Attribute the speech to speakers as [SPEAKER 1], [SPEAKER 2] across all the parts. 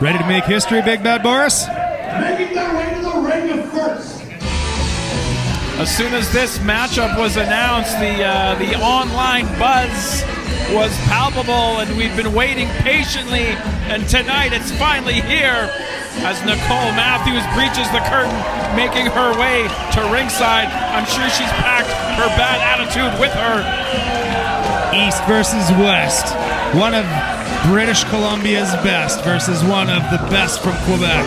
[SPEAKER 1] Ready to make history, Big Bad Boris?
[SPEAKER 2] Making their way to the ring first.
[SPEAKER 3] As soon as this matchup was announced, the online buzz was palpable, and we've been waiting patiently, and tonight it's finally here as Nicole Matthews breaches the curtain, making her way to ringside. I'm sure she's packed her bad attitude with her.
[SPEAKER 1] East versus West. One of British Columbia's best versus one of the best from Quebec.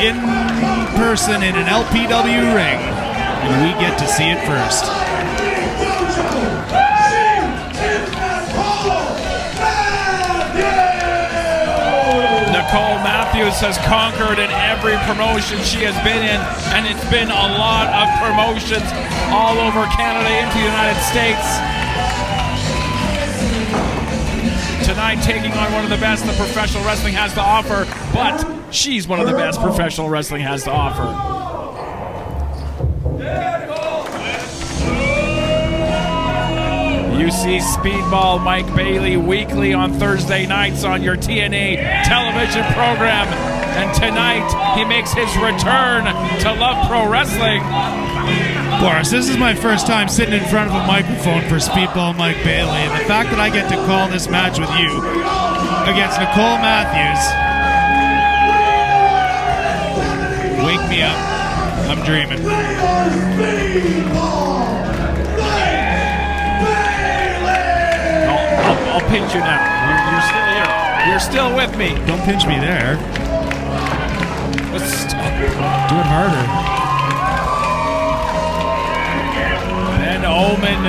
[SPEAKER 1] In person in an LPW ring. And we get to see it first.
[SPEAKER 3] Nicole Matthews has conquered in every promotion she has been in, and it's been a lot of promotions all over Canada into the United States. Tonight taking on one of the best that professional wrestling has to offer, but she's one of the best professional wrestling has to offer. You see Speedball Mike Bailey weekly on Thursday nights on your TNA television program. And tonight, he makes his return to Love Pro Wrestling.
[SPEAKER 1] Boris, this is my first time sitting in front of a microphone for Speedball Mike Bailey. And the fact that I get to call this match with you against Nicole Matthews, wake me up. I'm dreaming.
[SPEAKER 3] I'll pinch you now. You're still here. You're still with me.
[SPEAKER 1] Don't pinch me there.
[SPEAKER 3] Let's
[SPEAKER 1] do it harder.
[SPEAKER 3] Ben Omen,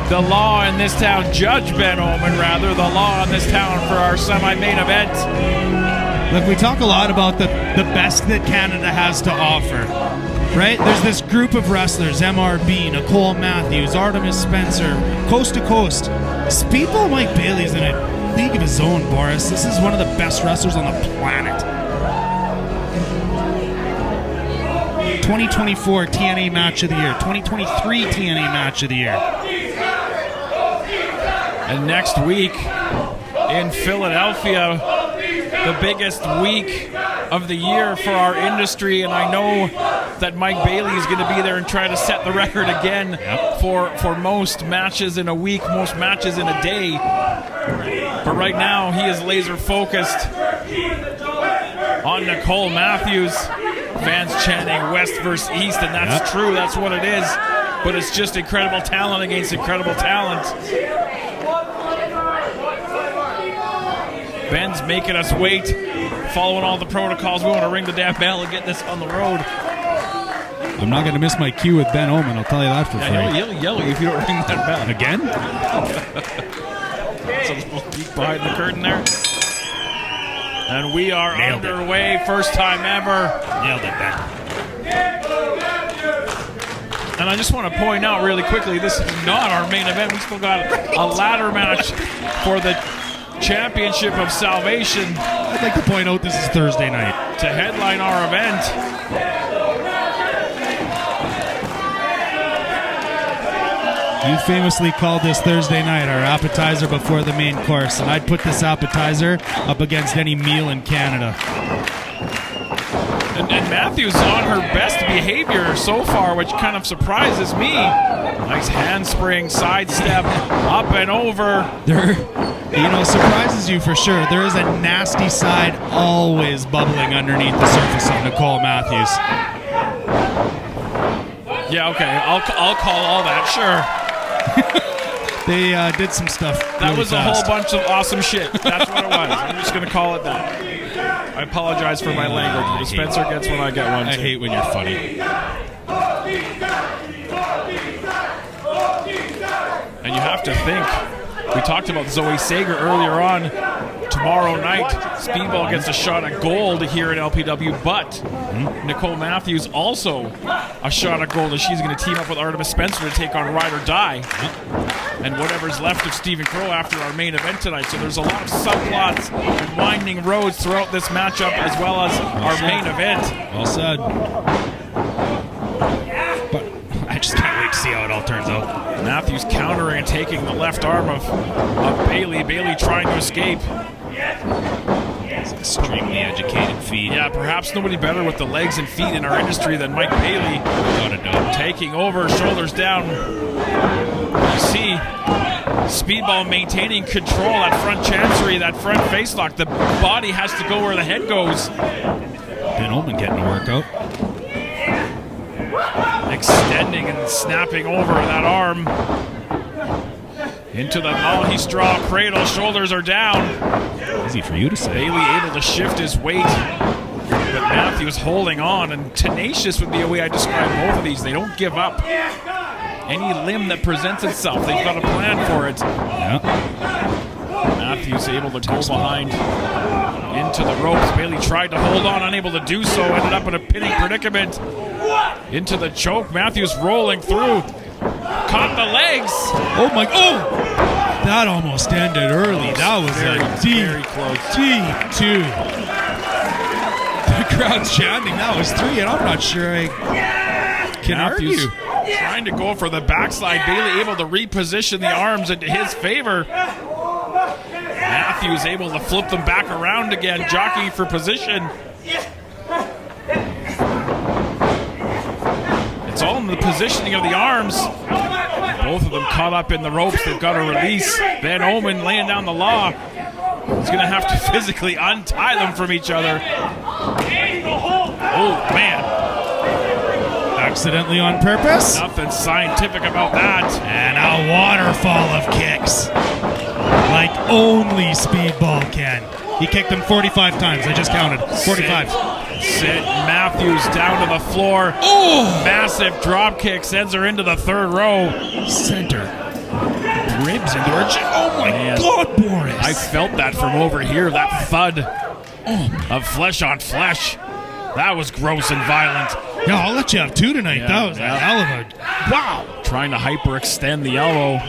[SPEAKER 3] the law in this town, Judge Ben Omen, rather, the law in this town for our semi-main event.
[SPEAKER 1] Look, we talk a lot about the best that Canada has to offer. Right? There's this group of wrestlers, MRB, Nicole Matthews, Artemis Spencer, coast to coast. Speedball Mike Bailey's in a league of his own, Boris. This is one of the best wrestlers on the planet. 2024 TNA Match of the Year, 2023 TNA Match of the Year.
[SPEAKER 3] And next week in Philadelphia, the biggest week of the year for our industry, and I know that Mike Bailey is going to be there and try to set the record again for most matches in a week, most matches in a day. But right now, he is laser focused on Nicole Matthews. Fans chanting West versus East, and that's true, that's what it is. But it's just incredible talent against incredible talent. Ben's making us wait, following all the protocols. We want to ring the damn bell and get this on the road.
[SPEAKER 1] I'm not going to miss my cue with Ben Omen, I'll tell you that for free.
[SPEAKER 3] He'll yell if you don't ring that bell.
[SPEAKER 1] Again?
[SPEAKER 3] It's a little peek behind the curtain there. And we are underway, first time ever.
[SPEAKER 1] Nailed it, Ben.
[SPEAKER 3] And I just want to point out really quickly, this is not our main event. We still got a ladder match for the Championship of Salvation.
[SPEAKER 1] I'd like to point out this is Thursday night.
[SPEAKER 3] To headline our event.
[SPEAKER 1] You famously called this Thursday night our appetizer before the main course, and I'd put this appetizer up against any meal in Canada.
[SPEAKER 3] And Matthews on her best behavior so far, which kind of surprises me. Nice handspring, sidestep, up and over.
[SPEAKER 1] There, surprises you for sure. There is a nasty side always bubbling underneath the surface of Nicole Matthews.
[SPEAKER 3] Yeah, okay, I'll call all that, sure.
[SPEAKER 1] They did some stuff.
[SPEAKER 3] That
[SPEAKER 1] really
[SPEAKER 3] was
[SPEAKER 1] fast.
[SPEAKER 3] a whole bunch of awesome shit. That's what it was. I'm just going to call it that. I apologize for my language. The Spencer gets when I get one.
[SPEAKER 1] I hate when you're funny.
[SPEAKER 3] And you have to think, we talked about Zoe Sager earlier on. Tomorrow night, Speedball gets a shot at gold here at LPW, but Nicole Matthews also a shot at gold, and she's going to team up with Artemis Spencer to take on Ride or Die. And whatever's left of Stephen Crow after our main event tonight. So there's a lot of subplots and winding roads throughout this matchup, as well as our main event.
[SPEAKER 1] Well said. But I just can't wait to see how it all turns out.
[SPEAKER 3] Matthews countering and taking the left arm of Bailey. Bailey trying to escape.
[SPEAKER 1] It's extremely educated feet.
[SPEAKER 3] Yeah, perhaps nobody better with the legs and feet in our industry than Mike Bailey.
[SPEAKER 1] Without a doubt.
[SPEAKER 3] Taking over, shoulders down. You see Speedball maintaining control, that front chancery, that front facelock. The body has to go where the head goes.
[SPEAKER 1] Ben Ullman getting a workout.
[SPEAKER 3] Extending and snapping over that arm. Into the Malachi straw cradle, shoulders are down.
[SPEAKER 1] Easy for you to say.
[SPEAKER 3] Bailey able to shift his weight, but Matthews holding on, and tenacious would be a way I describe both of these. They don't give up any limb that presents itself. They've got a plan for it.
[SPEAKER 1] Yep.
[SPEAKER 3] Matthews able to go behind into the ropes. Bailey tried to hold on, unable to do so. Ended up in a pinning predicament. Into the choke. Matthews rolling through. Caught the legs.
[SPEAKER 1] Oh my! Oh, that almost ended early. That was
[SPEAKER 3] very,
[SPEAKER 1] a deep,
[SPEAKER 3] very close.
[SPEAKER 1] deep 2. The crowd's chanting. That was 3, and I'm not sure I can
[SPEAKER 3] Matthews
[SPEAKER 1] argue.
[SPEAKER 3] trying to go for the backslide. Bailey able to reposition the arms into his favor. Matthews able to flip them back around again, jockeying for position. It's all in the positioning of the arms. Both of them caught up in the ropes. They've got to release. Ben Ullman laying down the law. He's going to have to physically untie them from each other. Oh, man.
[SPEAKER 1] Accidentally on purpose.
[SPEAKER 3] Nothing scientific about that.
[SPEAKER 1] And a waterfall of kicks. Like only Speedball can. He kicked them 45 times. I just counted. 45.
[SPEAKER 3] Sent Matthews down to the floor.
[SPEAKER 1] Oh!
[SPEAKER 3] Massive drop kick sends her into the third row.
[SPEAKER 1] Center. Ribs into her chin. Oh my God, Boris.
[SPEAKER 3] I felt that from over here. That thud of flesh on flesh. That was gross and violent.
[SPEAKER 1] Yeah, I'll let you have 2 tonight.
[SPEAKER 3] Yeah,
[SPEAKER 1] That was a hell of a... Wow.
[SPEAKER 3] Trying to hyperextend the elbow.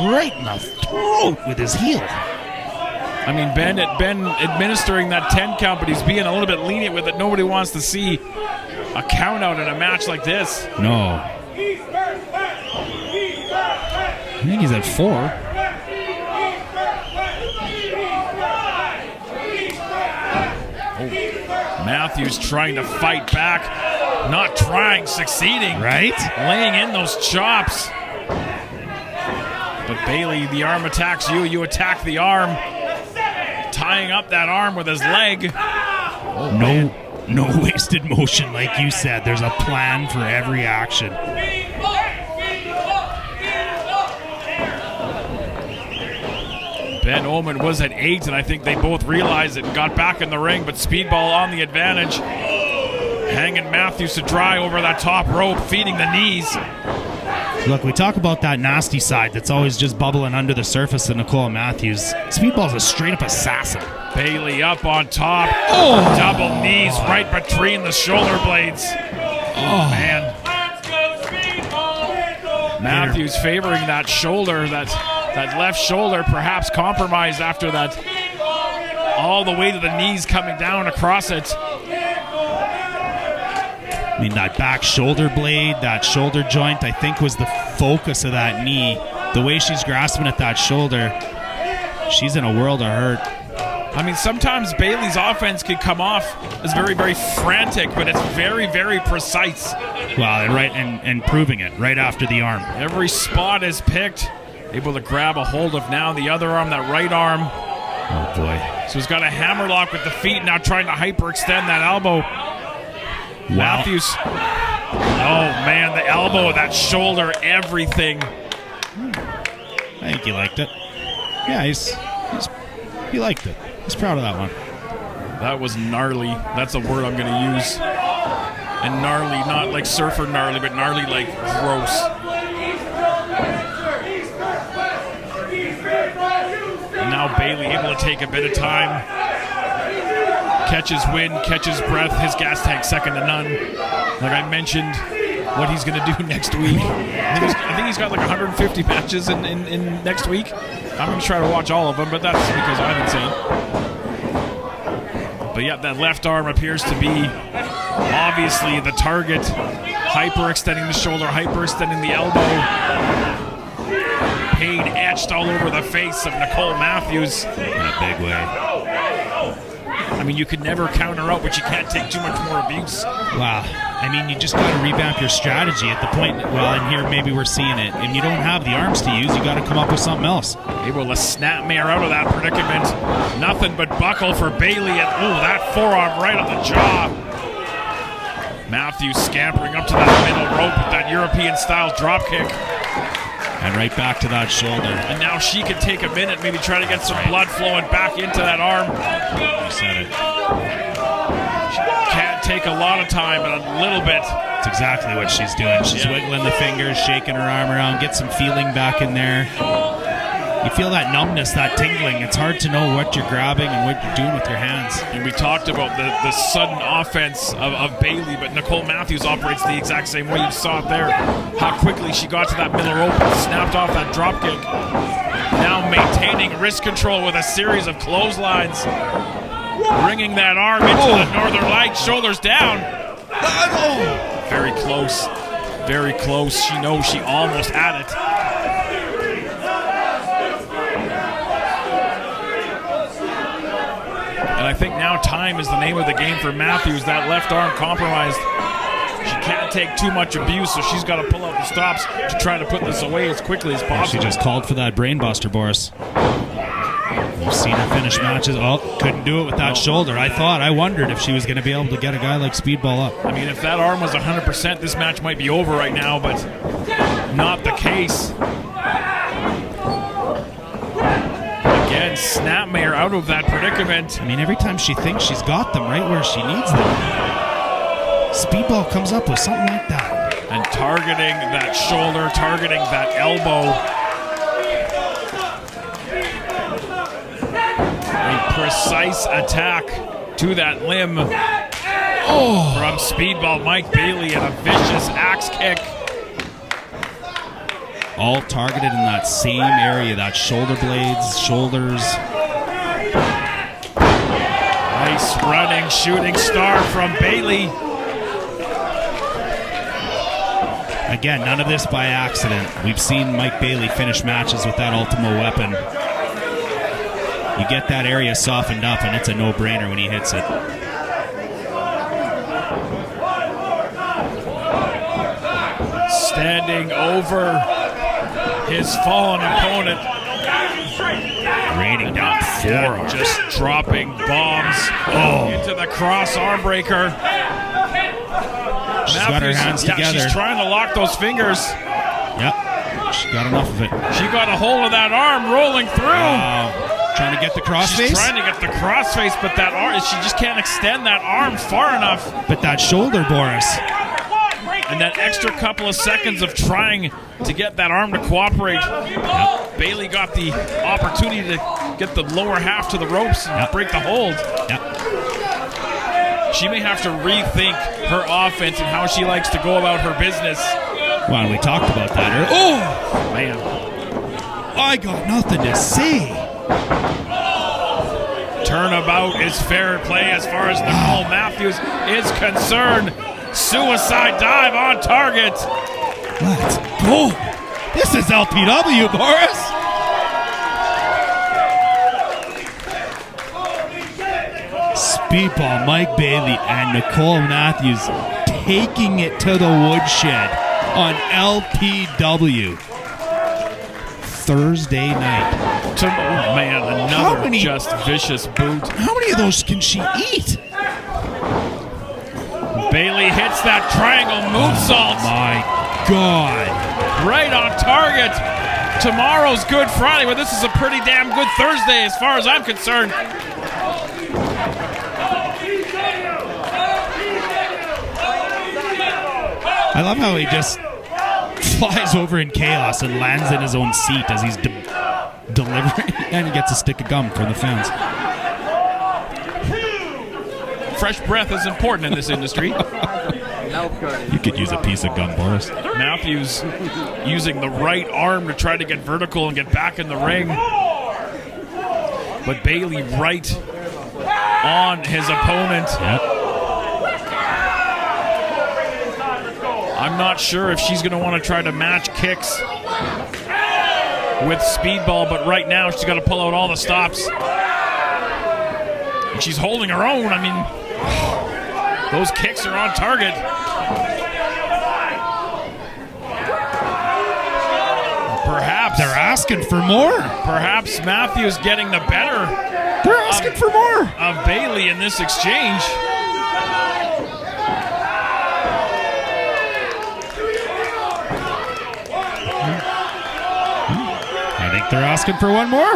[SPEAKER 1] Great in the throat with his heel.
[SPEAKER 3] I mean, Ben administering that 10 count, but he's being a little bit lenient with it. Nobody wants to see a count out in a match like this.
[SPEAKER 1] No. I think he's at 4.
[SPEAKER 3] Oh. Matthews trying to fight back. Not trying, succeeding.
[SPEAKER 1] Right?
[SPEAKER 3] Laying in those chops. But Bailey, the arm attacks you. You attack the arm. Tying up that arm with his leg. Oh,
[SPEAKER 1] no wasted motion, like you said. There's a plan for every action.
[SPEAKER 3] Ben Ullman was at 8, and I think they both realized it and got back in the ring, but Speedball on the advantage. Hanging Matthews to dry over that top rope, feeding the knees.
[SPEAKER 1] Look, we talk about that nasty side that's always just bubbling under the surface of Nicole Matthews. Speedball's a straight-up assassin.
[SPEAKER 3] Bailey up on top. Oh! Double knees right between the shoulder blades. Oh, man. Matthews favoring that shoulder, that left shoulder, perhaps compromised after that. All the way to the knees coming down across it.
[SPEAKER 1] I mean, that back shoulder blade, that shoulder joint, I think was the focus of that knee. The way she's grasping at that shoulder, she's in a world of hurt.
[SPEAKER 3] I mean, sometimes Bailey's offense can come off as very, very frantic, but it's very, very precise.
[SPEAKER 1] Well, and proving it right after the arm.
[SPEAKER 3] Every spot is picked. Able to grab a hold of now the other arm, that right arm.
[SPEAKER 1] Oh, boy.
[SPEAKER 3] So he's got a hammerlock with the feet, now trying to hyperextend that elbow. Wow. Matthews. Oh, man, the elbow, that shoulder, everything.
[SPEAKER 1] I think he liked it. Yeah, he liked it. He's proud of that one.
[SPEAKER 3] That was gnarly. That's a word I'm going to use. And gnarly, not like surfer gnarly, but gnarly like gross. And now Bailey able to take a bit of time. Catches wind, catches breath. His gas tank second to none. Like I mentioned, what he's going to do next week. I think he's got like 150 matches in next week. I'm going to try to watch all of them, but that's because I'm insane. But yeah, that left arm appears to be obviously the target. Hyperextending the shoulder, hyperextending the elbow. Pain etched all over the face of Nicole Matthews.
[SPEAKER 1] In a big way.
[SPEAKER 3] mean, you could never count her out, but you can't take too much more abuse.
[SPEAKER 1] Wow. I mean, you just got to revamp your strategy at the point. Well, and here maybe we're seeing it. And you don't have the arms to use. You got to come up with something else.
[SPEAKER 3] Able to snapmare out of that predicament. Nothing but buckle for Bailey. And that forearm right on the jaw. Matthews scampering up to that middle rope with that European-style dropkick.
[SPEAKER 1] And right back to that shoulder.
[SPEAKER 3] And now she can take a minute, maybe try to get some blood flowing back into that arm.
[SPEAKER 1] You said it.
[SPEAKER 3] She can't take a lot of time, but a little bit.
[SPEAKER 1] That's exactly what she's doing. She's wiggling the fingers, shaking her arm around, get some feeling back in there. You feel that numbness, that tingling. It's hard to know what you're grabbing and what you're doing with your hands.
[SPEAKER 3] And we talked about the sudden offense of Bailey, but Nicole Matthews operates the exact same way. You saw it there, how quickly she got to that middle rope and snapped off that dropkick. Now maintaining wrist control with a series of clotheslines. Bringing that arm into the Northern Lights, shoulders down. Very close, very close. She knows she almost had it. And I think now time is the name of the game for Matthews. That left arm compromised. She can't take too much abuse, so she's got to pull out the stops to try to put this away as quickly as possible.
[SPEAKER 1] She just called for that brainbuster, Boris. You've seen her finish matches. Oh, couldn't do it with that shoulder. I wondered if she was going to be able to get a guy like Speedball up.
[SPEAKER 3] I mean, if that arm was 100%, this match might be over right now, but not the case. Again, snapmare out of that predicament.
[SPEAKER 1] I mean, every time she thinks she's got them right where she needs them, Speedball comes up with something like that.
[SPEAKER 3] And targeting that shoulder, targeting that elbow. A precise attack to that limb from Speedball Mike Bailey and a vicious axe kick.
[SPEAKER 1] All targeted in that same area, that shoulder blades, shoulders.
[SPEAKER 3] Nice running shooting star from Bailey.
[SPEAKER 1] Again, none of this by accident. We've seen Mike Bailey finish matches with that Ultimo weapon. You get that area softened up and it's a no-brainer when he hits it.
[SPEAKER 3] Standing over his fallen opponent.
[SPEAKER 1] Raining down forearm.
[SPEAKER 3] Just dropping bombs into the cross arm breaker.
[SPEAKER 1] She's got her hands together.
[SPEAKER 3] She's trying to lock those fingers.
[SPEAKER 1] Yep, she got enough of it.
[SPEAKER 3] She got a hold of that arm rolling through.
[SPEAKER 1] Trying to get the crossface?
[SPEAKER 3] She's trying to get the crossface, but that arm, she just can't extend that arm far enough.
[SPEAKER 1] But that shoulder, Boris.
[SPEAKER 3] And that extra couple of seconds of trying to get that arm to cooperate. Yep. Bailey got the opportunity to get the lower half to the ropes and break the hold.
[SPEAKER 1] Yep.
[SPEAKER 3] She may have to rethink her offense and how she likes to go about her business.
[SPEAKER 1] Well, we talked about that earlier.
[SPEAKER 3] Oh, man.
[SPEAKER 1] I got nothing to say.
[SPEAKER 3] Turnabout is fair play as far as Nicole Matthews is concerned. Suicide dive on target.
[SPEAKER 1] Let's go. This is LPW, Boris. Speedball Mike Bailey and Nicole Matthews taking it to the woodshed on LPW Thursday night.
[SPEAKER 3] Man, another just vicious boot.
[SPEAKER 1] How many of those can she eat?
[SPEAKER 3] Bailey hits that triangle moonsault.
[SPEAKER 1] Oh my God.
[SPEAKER 3] Right on target. Tomorrow's Good Friday, but this is a pretty damn good Thursday as far as I'm concerned.
[SPEAKER 1] I love how he just flies over in chaos and lands in his own seat as he's delivering, and he gets a stick of gum from the fans.
[SPEAKER 3] Fresh breath is important in this industry.
[SPEAKER 1] You could use a piece of gum, Boris.
[SPEAKER 3] Matthews using the right arm to try to get vertical and get back in the ring. But Bailey right on his opponent.
[SPEAKER 1] Yep.
[SPEAKER 3] I'm not sure if she's going to want to try to match kicks with Speedball, but right now she's got to pull out all the stops. And she's holding her own. I mean, those kicks are on target. Perhaps
[SPEAKER 1] They're asking for more.
[SPEAKER 3] Perhaps Matthews getting the better
[SPEAKER 1] They're asking for more.
[SPEAKER 3] of Bailey in this exchange.
[SPEAKER 1] I think they're asking for one more.
[SPEAKER 3] You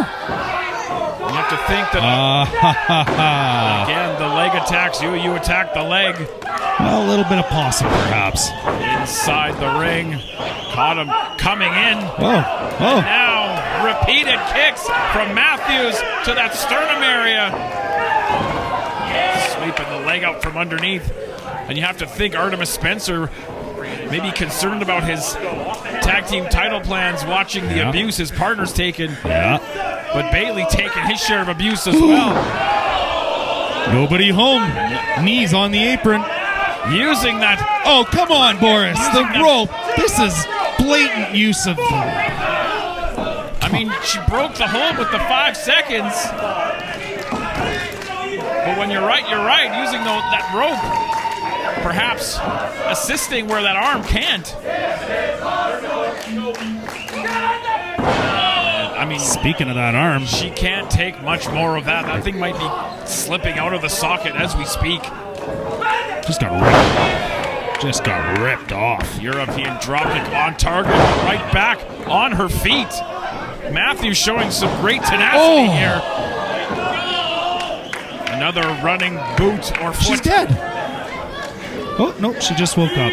[SPEAKER 3] have to think that, again, the leg attacks you, you attack the leg.
[SPEAKER 1] Well, a little bit of possum, perhaps.
[SPEAKER 3] Inside the ring. Caught him coming in.
[SPEAKER 1] Oh.
[SPEAKER 3] Now, repeated kicks from Matthews to that sternum area. Sweeping the leg out from underneath. And you have to think Artemis Spencer may be concerned about his tag team title plans, watching the abuse his partner's taken.
[SPEAKER 1] Yeah.
[SPEAKER 3] But Bailey taking his share of abuse as well.
[SPEAKER 1] Nobody home. Knees on the apron.
[SPEAKER 3] Using that.
[SPEAKER 1] Oh, come on, Boris. The rope. This is blatant use of.
[SPEAKER 3] I mean, she broke the hold with the 5 seconds. But when you're right, you're right. Using that rope, perhaps assisting where that arm can't. I mean,
[SPEAKER 1] speaking of that arm,
[SPEAKER 3] she can't take much more of that. That thing might be slipping out of the socket as we speak.
[SPEAKER 1] Just got ripped off.
[SPEAKER 3] European dropkick on target, right back on her feet. Matthews showing some great tenacity here. Another running boot or foot.
[SPEAKER 1] She's dead. Oh, no, she just woke up.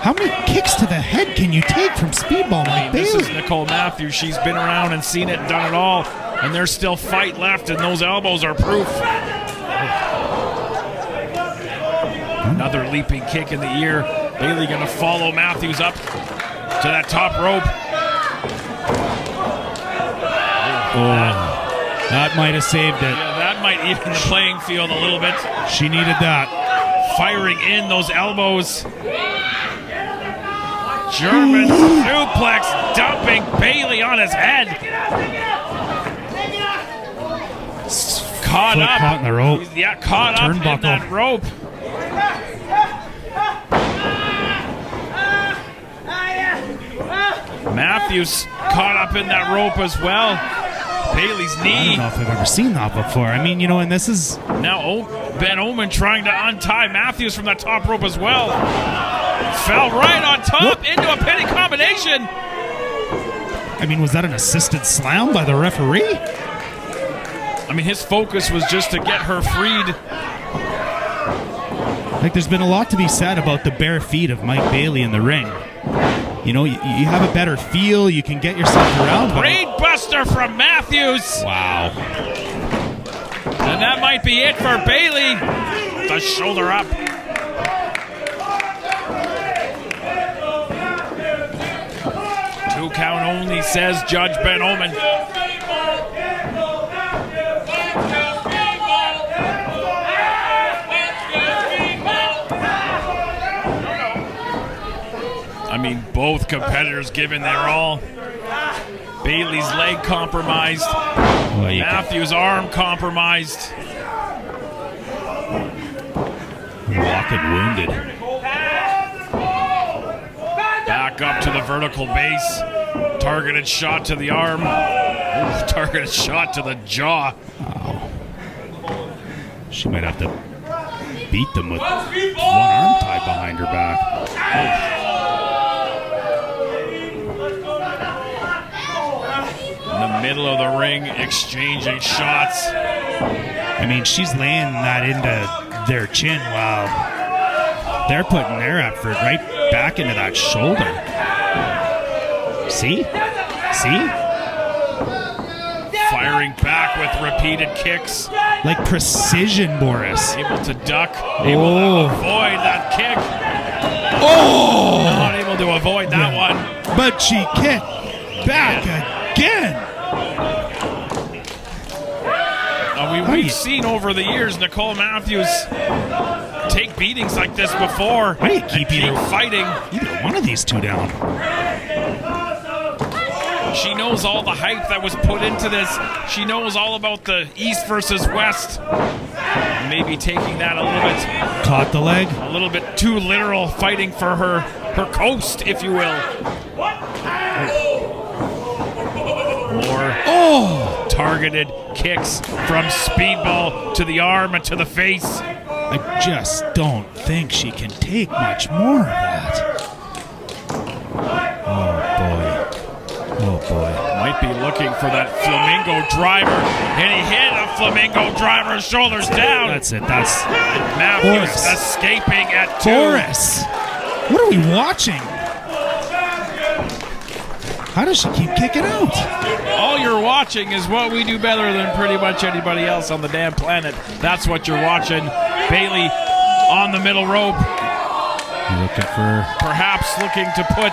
[SPEAKER 1] How many kicks to the head can you take from Speedball, Mike Bailey?
[SPEAKER 3] This is Nicole Matthews. She's been around and seen it and done it all. And there's still fight left, and those elbows are proof. Another leaping kick in the ear. Bailey going to follow Matthews up to that top rope.
[SPEAKER 1] That might have saved it.
[SPEAKER 3] Yeah, that might even the playing field a little bit.
[SPEAKER 1] She needed that.
[SPEAKER 3] Firing in those elbows. German suplex, dumping Bailey on his head. Caught up.
[SPEAKER 1] Caught in the rope.
[SPEAKER 3] Yeah, caught up in that rope. Matthews caught up in that rope as well. Bailey's knee.
[SPEAKER 1] I don't know if I've ever seen that before. I mean, and this is...
[SPEAKER 3] Now Ben Omen trying to untie Matthews from that top rope as well. Fell right on top into a pinning combination.
[SPEAKER 1] I mean, was that an assisted slam by the referee?
[SPEAKER 3] I mean, his focus was just to get her freed.
[SPEAKER 1] Like, there's been a lot to be said about the bare feet of Mike Bailey in the ring. You have a better feel. You can get yourself around.
[SPEAKER 3] Brain buster from Matthews.
[SPEAKER 1] Wow.
[SPEAKER 3] And that might be it for Bailey. The shoulder up. Two count only, says Judge Ben Omen. I mean, both competitors giving their all. Bailey's leg compromised. Matthews' arm compromised.
[SPEAKER 1] Walking wounded.
[SPEAKER 3] Back up to the vertical base. Targeted shot to the arm. Ooh, targeted shot to the jaw.
[SPEAKER 1] Wow. She might have to beat them with one arm tied behind her back.
[SPEAKER 3] In the middle of the ring, exchanging shots.
[SPEAKER 1] I mean, she's laying that into their chin while they're putting their effort right back into that shoulder. See?
[SPEAKER 3] Firing back with repeated kicks.
[SPEAKER 1] Like precision, Boris.
[SPEAKER 3] Able to duck. Able to avoid that kick.
[SPEAKER 1] Oh!
[SPEAKER 3] Not able to avoid that one.
[SPEAKER 1] But she kicked back again.
[SPEAKER 3] We've seen over the years Nicole Matthews take beatings like this before.
[SPEAKER 1] How do you keep
[SPEAKER 3] fighting?
[SPEAKER 1] either one of these two down?
[SPEAKER 3] She knows all the hype that was put into this. She knows all about the East versus West. Maybe taking that a little bit.
[SPEAKER 1] Caught the leg.
[SPEAKER 3] A little bit too literal, fighting for her coast, if you will. More targeted kicks from Speedball to the arm and to the face.
[SPEAKER 1] I just don't think she can take much more of that. Oh boy.
[SPEAKER 3] Might be looking for that flamingo driver, and he hit a flamingo driver, shoulders down.
[SPEAKER 1] That's it. That's
[SPEAKER 3] Matthews
[SPEAKER 1] Boris.
[SPEAKER 3] escaping at 2.
[SPEAKER 1] Boris. What are we watching? How does she keep kicking out?
[SPEAKER 3] All you're watching is what we do better than pretty much anybody else on the damn planet. That's what you're watching. Bailey on the middle rope.
[SPEAKER 1] Looking for...
[SPEAKER 3] Perhaps looking to put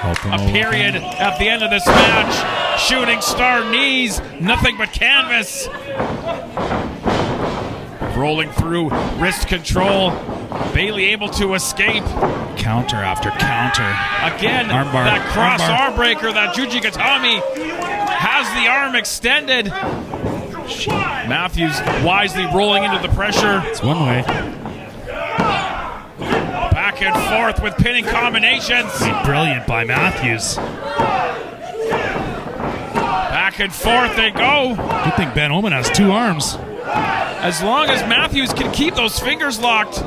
[SPEAKER 3] a period at the end of this match. Shooting star knees. Nothing but canvas. Rolling through wrist control. Bailey able to escape.
[SPEAKER 1] Counter after counter.
[SPEAKER 3] Again,
[SPEAKER 1] Armbar.
[SPEAKER 3] that cross
[SPEAKER 1] Armbar.
[SPEAKER 3] arm breaker, that Jujigatami has the arm extended. Matthews wisely rolling into the pressure.
[SPEAKER 1] It's one way.
[SPEAKER 3] Back and forth with pinning combinations.
[SPEAKER 1] Brilliant by Matthews.
[SPEAKER 3] Back and forth they go.
[SPEAKER 1] Good thing Ben Oman has 2 arms.
[SPEAKER 3] As long as Matthews can keep those fingers locked,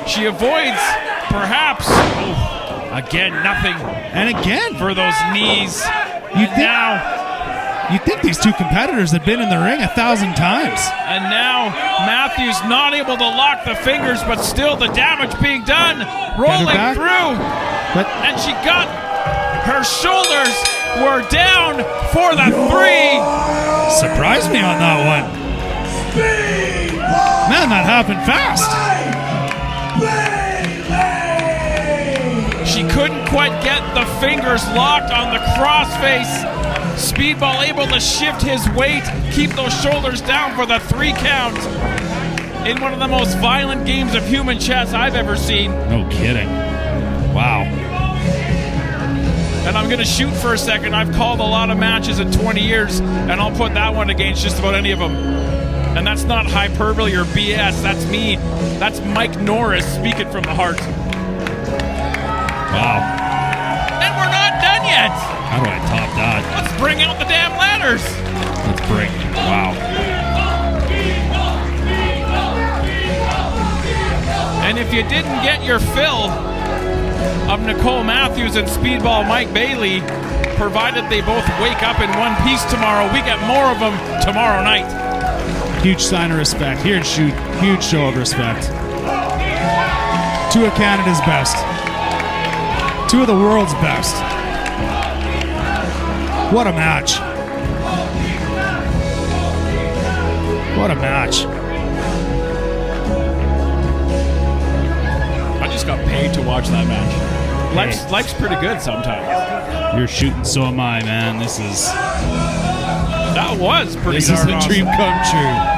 [SPEAKER 3] she avoids, perhaps. Oh, again, nothing.
[SPEAKER 1] And again.
[SPEAKER 3] For those knees.
[SPEAKER 1] You'd think these 2 competitors had been in the ring 1,000 times.
[SPEAKER 3] And now Matthews not able to lock the fingers, but still the damage being done. Rolling through. And she got her shoulders were down for the 3.
[SPEAKER 1] Surprised me on that one. Man, that happened fast.
[SPEAKER 3] She couldn't quite get the fingers locked on the crossface. Speedball able to shift his weight, keep those shoulders down for the 3 count. In one of the most violent games of human chess I've ever seen.
[SPEAKER 1] No kidding. Wow.
[SPEAKER 3] And I'm going to shoot for a second. I've called a lot of matches in 20 years, and I'll put that one against just about any of them. And that's not hyperbole or BS. That's me. That's Mike Norris speaking from the heart.
[SPEAKER 1] Wow.
[SPEAKER 3] And we're not done yet.
[SPEAKER 1] How do I top that?
[SPEAKER 3] Let's bring out the damn ladders.
[SPEAKER 1] Let's bring. Wow.
[SPEAKER 3] And if you didn't get your fill of Nicole Matthews and Speedball Mike Bailey, provided they both wake up in one piece tomorrow, we get more of them tomorrow night.
[SPEAKER 1] Huge sign of respect. Here in Shoot, huge show of respect. 2 of Canada's best. 2 of the world's best. What a match. What a match.
[SPEAKER 3] I just got paid to watch that match. Life's pretty good sometimes.
[SPEAKER 1] You're shooting, so am I, man. This is...
[SPEAKER 3] That was pretty
[SPEAKER 1] This is
[SPEAKER 3] darn
[SPEAKER 1] a
[SPEAKER 3] awesome.
[SPEAKER 1] dream come true.